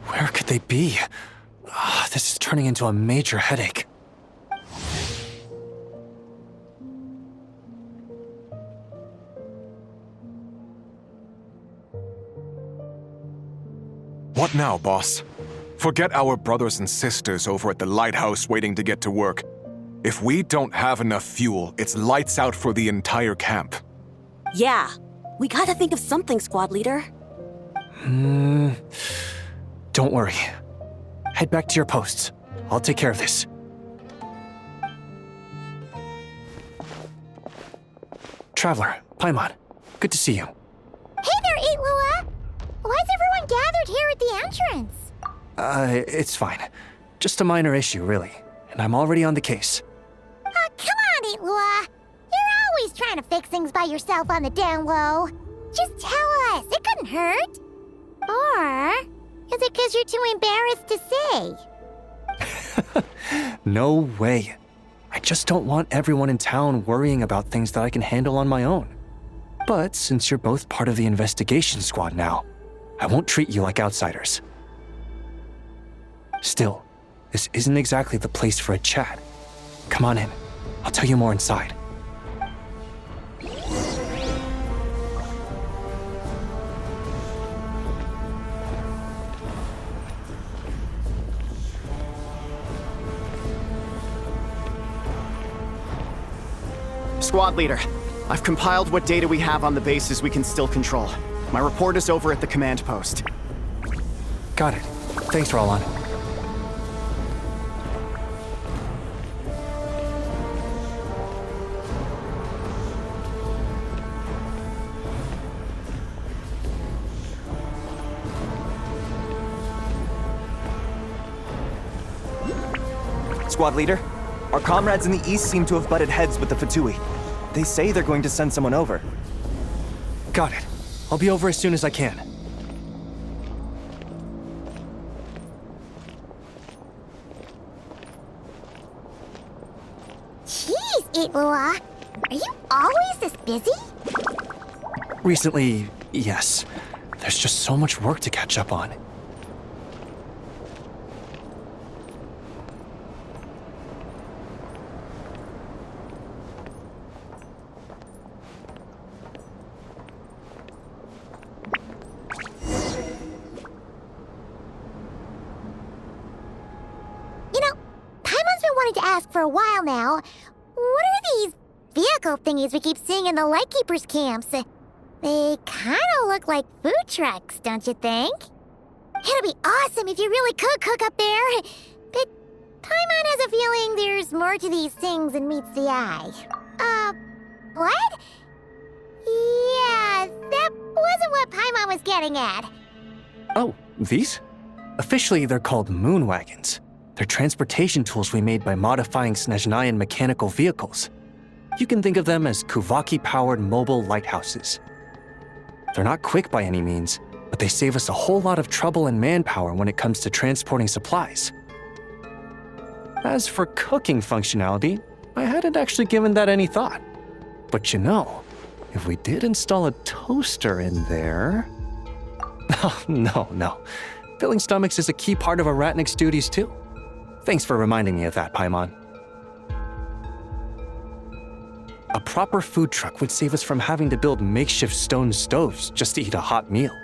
Where could they be? This is turning into a major headache. What now, boss? Forget our brothers and sisters over at the lighthouse waiting to get to work. If we don't have enough fuel, it's lights out for the entire camp. Yeah, we gotta think of something, squad leader. Don't worry. Head back to your posts. I'll take care of this. Traveler, Paimon, good to see you. Hey there, Lua! Why is everyone gathered here at the entrance? It's fine. Just a minor issue, really. And I'm already on the case. Come on, Lua! You're always trying to fix things by yourself on the down low. Just tell us, it couldn't hurt. Or is it because you're too embarrassed to say? No way. I just don't want everyone in town worrying about things that I can handle on my own. But since you're both part of the investigation squad now, I won't treat you like outsiders. Still, this isn't exactly the place for a chat. Come on in. I'll tell you more inside. Squad leader, I've compiled what data we have on the bases we can still control. My report is over at the command post. Got it. Thanks, Roland. Squad leader, our comrades in the east seem to have butted heads with the Fatui. They say they're going to send someone over. Got it. I'll be over as soon as I can. Jeez, Lua! Are you always this busy? Recently, yes. There's just so much work to catch up on. For a while now. What are these vehicle thingies we keep seeing in the Lightkeepers' camps? They kind of look like food trucks, don't you think? It'd be awesome if you really could cook up there. But Paimon has a feeling there's more to these things than meets the eye. What? Yeah, that wasn't what Paimon was getting at. Oh, these? Officially, they're called moon wagons. They're transportation tools we made by modifying Snezhnayan mechanical vehicles. You can think of them as Kuvaki-powered mobile lighthouses. They're not quick by any means, but they save us a whole lot of trouble and manpower when it comes to transporting supplies. As for cooking functionality, I hadn't actually given that any thought. But you know, if we did install a toaster in there... Oh, no. Filling stomachs is a key part of a Ratnik's duties too. Thanks for reminding me of that, Paimon. A proper food truck would save us from having to build makeshift stone stoves just to eat a hot meal.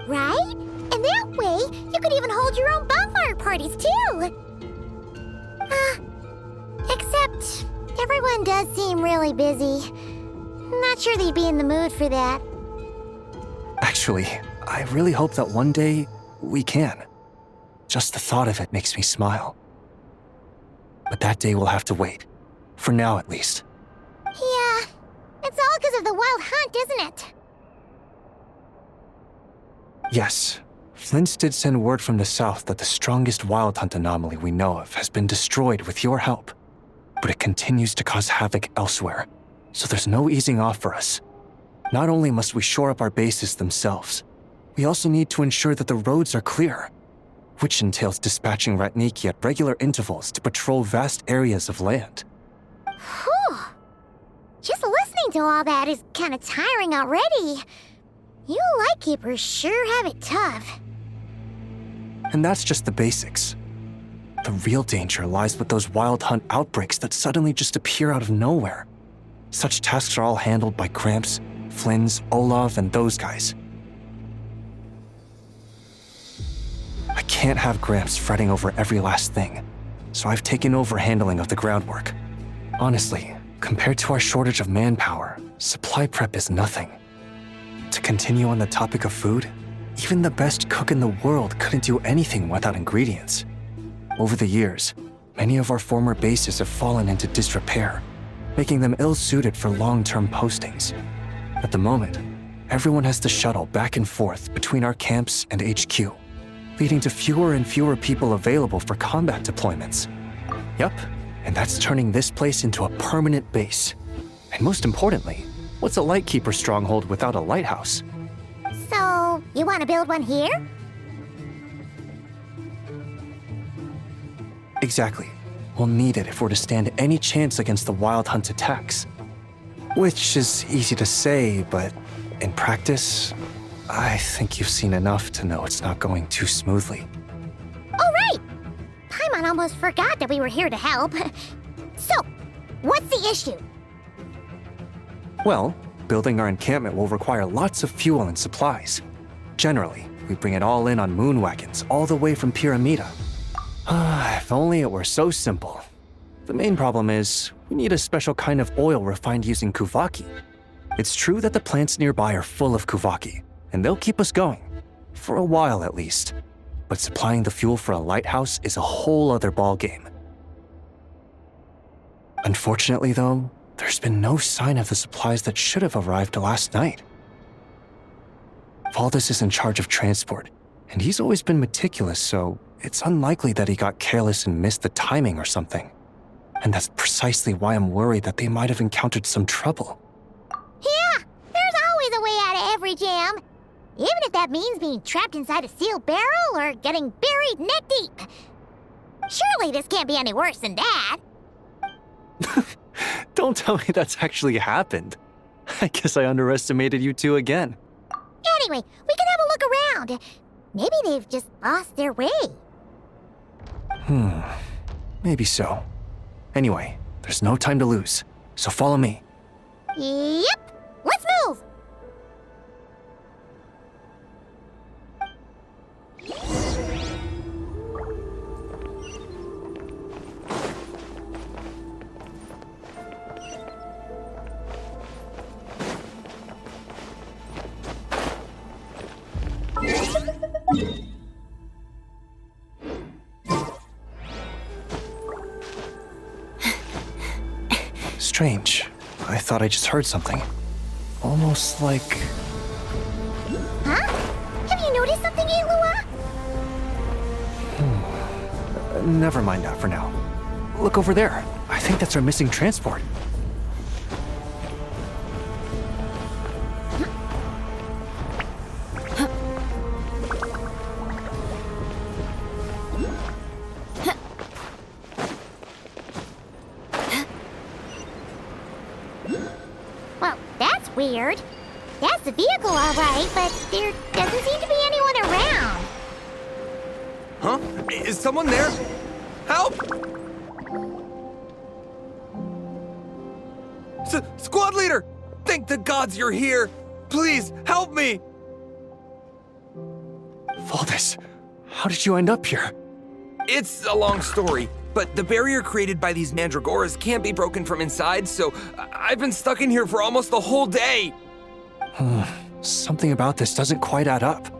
Right? And that way, you could even hold your own bonfire parties too! Except, everyone does seem really busy. Not sure they'd be in the mood for that. Actually, I really hope that one day we can. Just the thought of it makes me smile. But that day will have to wait. For now, at least. Yeah, it's all because of the wild hunt, isn't it? Yes. Flint's did send word from the south that the strongest wild hunt anomaly we know of has been destroyed with your help. But it continues to cause havoc elsewhere, so there's no easing off for us. Not only must we shore up our bases themselves, we also need to ensure that the roads are clear, which entails dispatching Ratniki at regular intervals to patrol vast areas of land. Whew. Just listening to all that is kind of tiring already. You Lightkeepers sure have it tough. And that's just the basics. The real danger lies with those wild hunt outbreaks that suddenly just appear out of nowhere. Such tasks are all handled by Gramps, Flynn's, Olaf, and those guys. I can't have Gramps fretting over every last thing, so I've taken over handling of the groundwork. Honestly, compared to our shortage of manpower, supply prep is nothing. To continue on the topic of food, even the best cook in the world couldn't do anything without ingredients. Over the years, many of our former bases have fallen into disrepair, making them ill-suited for long-term postings. At the moment, everyone has to shuttle back and forth between our camps and HQ, leading to fewer and fewer people available for combat deployments. Yup, and that's turning this place into a permanent base. And most importantly, what's a Lightkeeper stronghold without a lighthouse? So, you want to build one here? Exactly. We'll need it if we're to stand any chance against the Wild Hunt attacks. Which is easy to say, but in practice, I think you've seen enough to know it's not going too smoothly. Oh, right! Paimon almost forgot that we were here to help. So, what's the issue? Well, building our encampment will require lots of fuel and supplies. Generally, we bring it all in on moon wagons all the way from Pyramida. If only it were so simple. The main problem is, we need a special kind of oil refined using Kuvaki. It's true that the plants nearby are full of Kuvaki, and they'll keep us going. For a while at least. But supplying the fuel for a lighthouse is a whole other ballgame. Unfortunately though, there's been no sign of the supplies that should have arrived last night. Valdis is in charge of transport, and he's always been meticulous, so it's unlikely that he got careless and missed the timing or something. And that's precisely why I'm worried that they might have encountered some trouble. Yeah, there's always a way out of every jam. Even if that means being trapped inside a sealed barrel or getting buried neck deep. Surely this can't be any worse than that. Don't tell me that's actually happened. I guess I underestimated you two again. Anyway, we can have a look around. Maybe they've just lost their way. Maybe so. Anyway, there's no time to lose, so follow me. Yep, let's move! Strange. I thought I just heard something. Almost like... Huh? Have you noticed something, Eilua? Never mind that for now. Look over there. I think that's our missing transport. Well, that's weird. That's the vehicle, all right, but there doesn't seem to be anyone around. Huh? Is someone there? Help! Squad leader! Thank the gods you're here! Please, help me! Valdis, how did you end up here? It's a long story, but the barrier created by these mandragoras can't be broken from inside, so I've been stuck in here for almost the whole day! Something about this doesn't quite add up.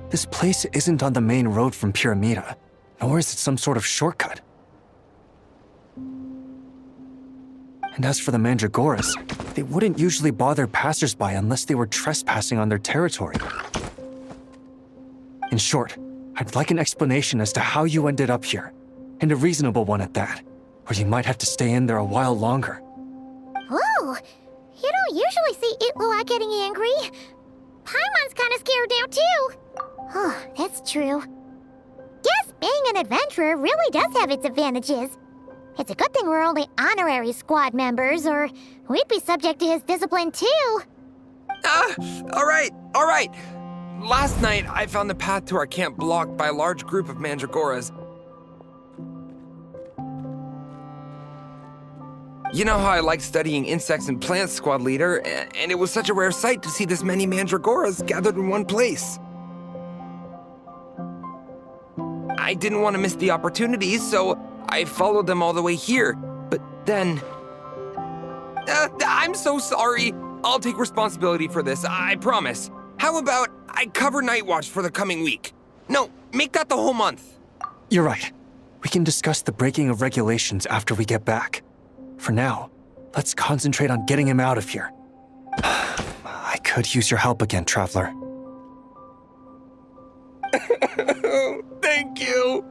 This place isn't on the main road from Pyramida, nor is it some sort of shortcut. And as for the mandragoras, they wouldn't usually bother passersby unless they were trespassing on their territory. In short, I'd like an explanation as to how you ended up here, and a reasonable one at that, or you might have to stay in there a while longer. Whoa! You don't usually see Eilua getting angry. Paimon's kind of scared now, too. Oh, that's true. Guess being an adventurer really does have its advantages. It's a good thing we're only honorary squad members, or we'd be subject to his discipline, too. All right. Last night, I found the path to our camp blocked by a large group of mandragoras. You know how I like studying insects and plants, Squad Leader, and it was such a rare sight to see this many mandragoras gathered in one place. I didn't want to miss the opportunity, so I followed them all the way here. But then... I'm so sorry. I'll take responsibility for this, I promise. How about I cover Night Watch for the coming week? No, make that the whole month. You're right. We can discuss the breaking of regulations after we get back. For now, let's concentrate on getting him out of here. I could use your help again, Traveler. Thank you.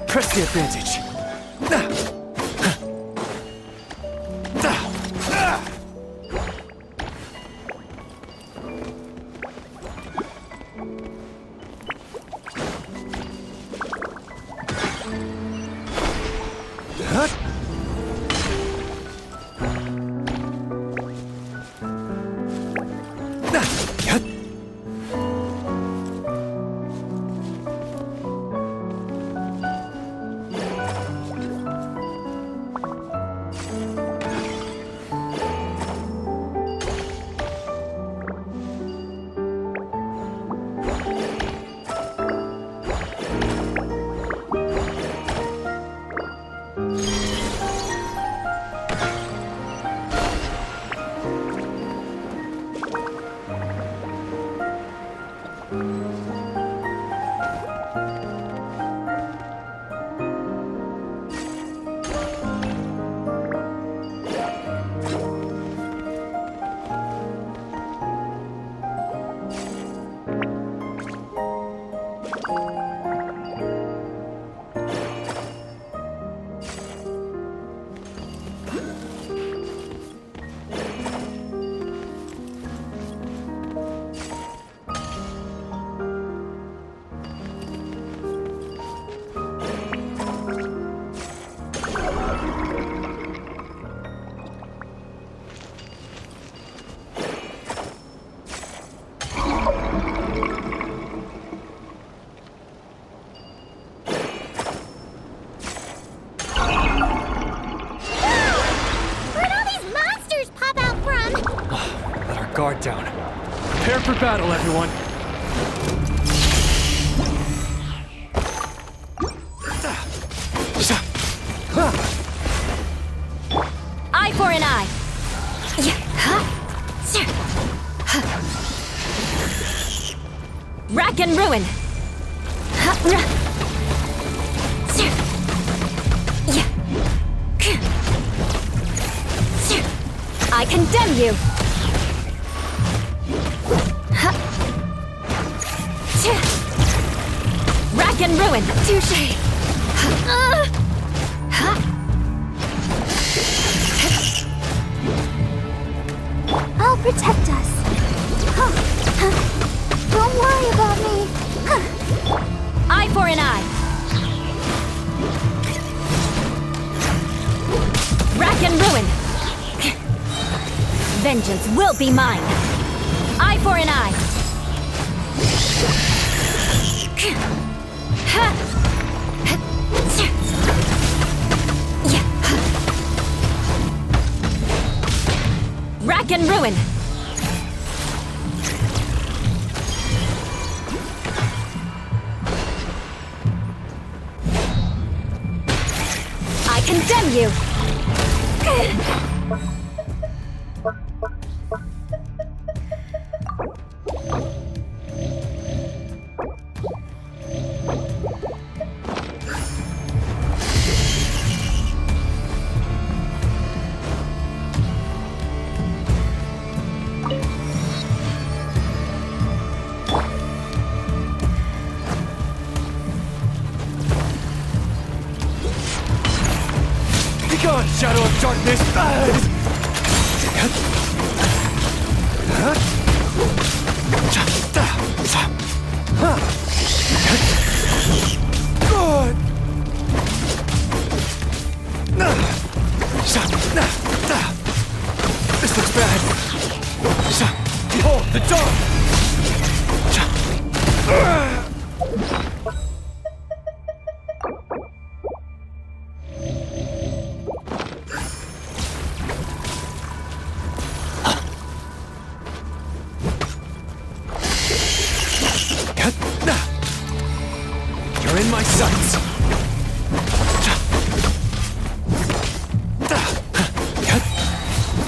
Press the advantage. Guard down. Prepare for battle, everyone. Eye for an eye. Rack and ruin. I condemn you! Rack and ruin! Touché! I'll protect us. Don't worry about me. Eye for an eye! Rack and ruin! Vengeance will be mine! Eye for an eye! Rack and ruin! I condemn you! Begone, shadow of darkness! This looks bad. Behold, the dawn! You're in my sights.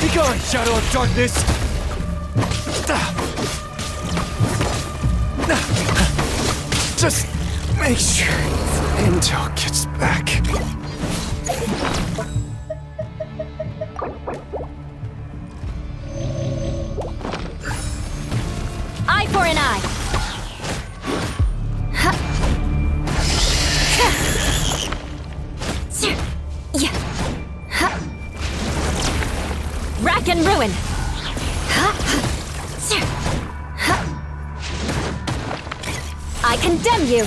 Begone, shadow of darkness! Just make sure intel gets back. Eye for an eye! Rack and ruin! I condemn you!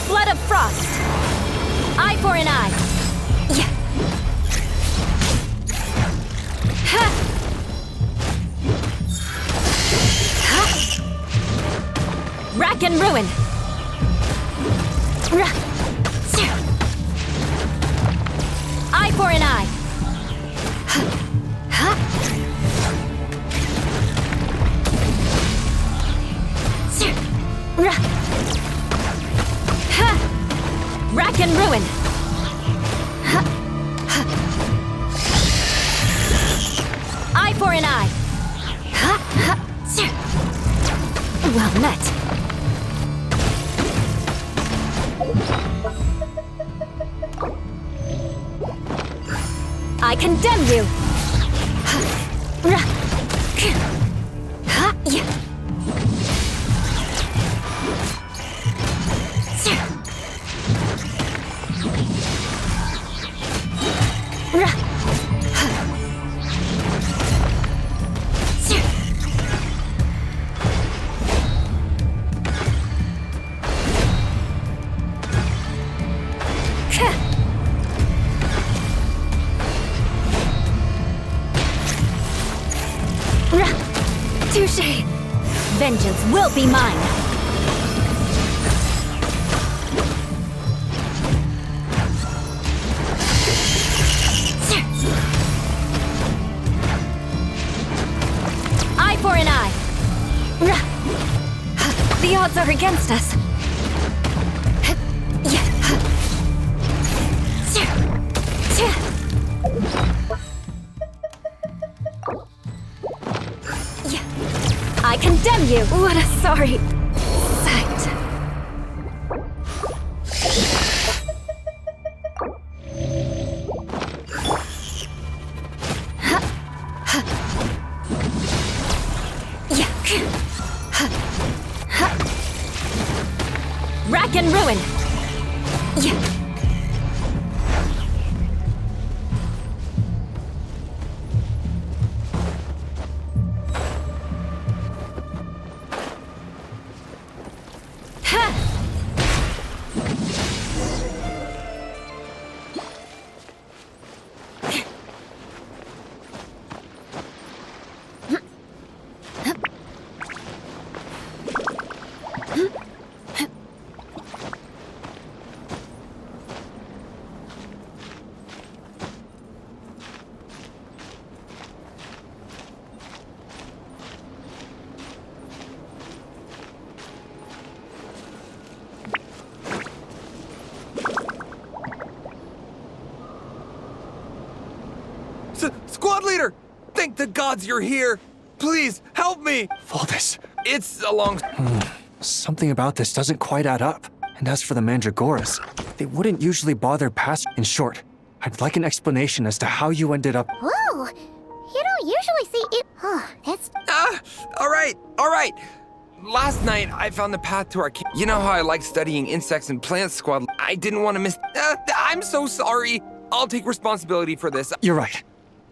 Flood of frost! Eye for an eye! Rack and ruin! Eye for an eye! Rack and ruin! Eye for an eye! Well met. I condemn you! Touché! Vengeance will be mine! Eye for an eye! The odds are against us. I condemn you! What a sorry sight. Rack and ruin! Squad leader! Thank the gods you're here! Please, help me! Voltus, It's a long... something about this doesn't quite add up. And as for the Mandragoras, they wouldn't usually bother past. In short, I'd like an explanation as to how you ended up. Whoa! You don't usually see it. Oh, that's. All right. Last night, I found the path to our camp. You know how I like studying insects and plants, Squad? I didn't want to miss... I'm so sorry. I'll take responsibility for this. You're right.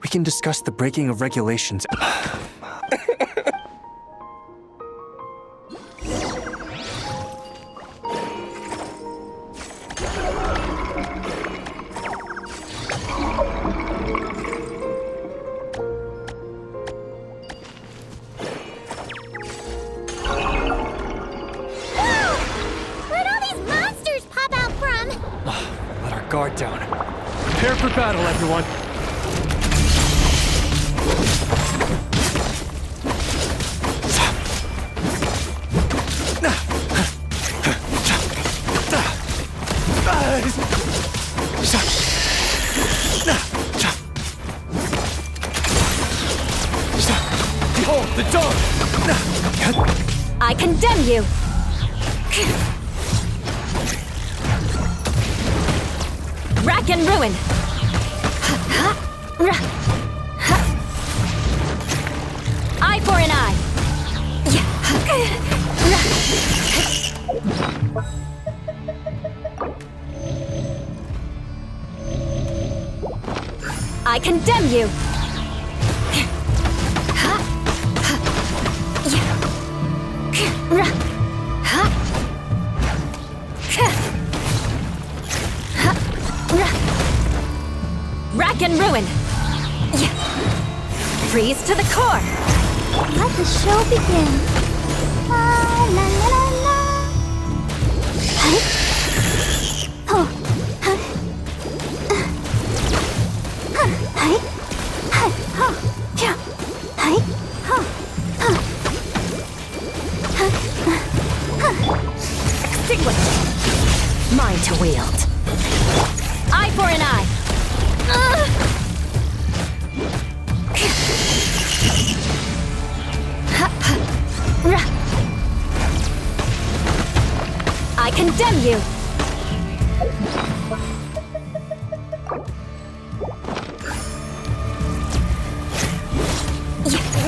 We can discuss the breaking of regulations. Where'd all these monsters pop out from? Let our guard down. Prepare for battle, everyone. Behold the dawn! I condemn you! Rack and ruin! Eye for an eye! I condemn you! Rack and ruin! Freeze to the core! Let the show begin. La la la la la. Hey. Oh. Hey. Hey. Hey. Oh. Yeah. Hey. Oh. Extinguish! Mine to wield. Eye for an eye! I condemn you!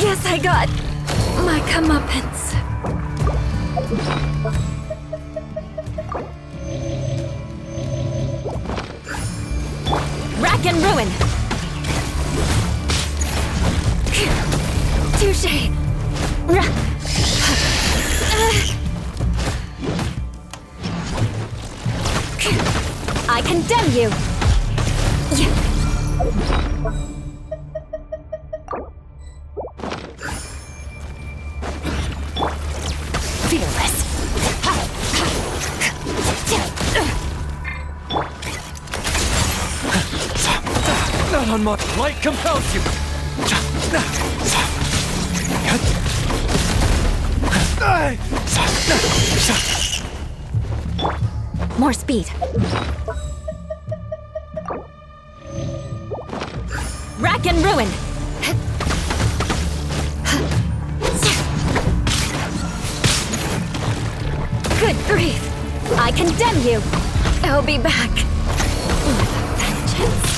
Yes, I got my comeuppance. Rack and ruin! Touché! I condemn you! Fearless! Not on my light compels you. More speed. Rack and ruin! Good grief! I condemn you! I'll be back with a vengeance.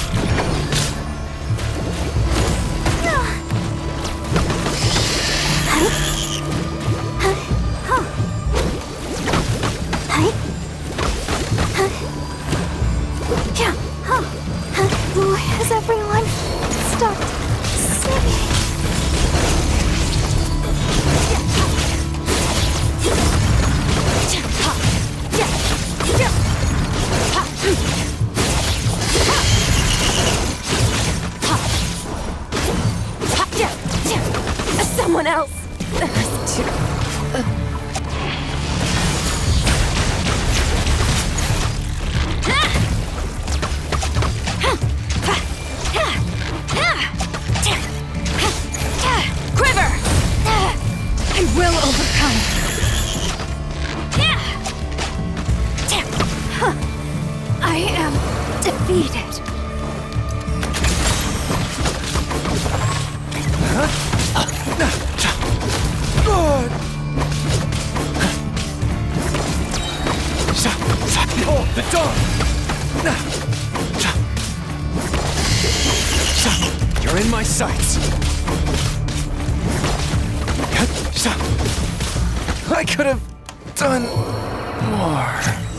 someone else. That's too... Quiver! I will overcome. I am defeated. Hold the door! You're in my sights. I could have done more.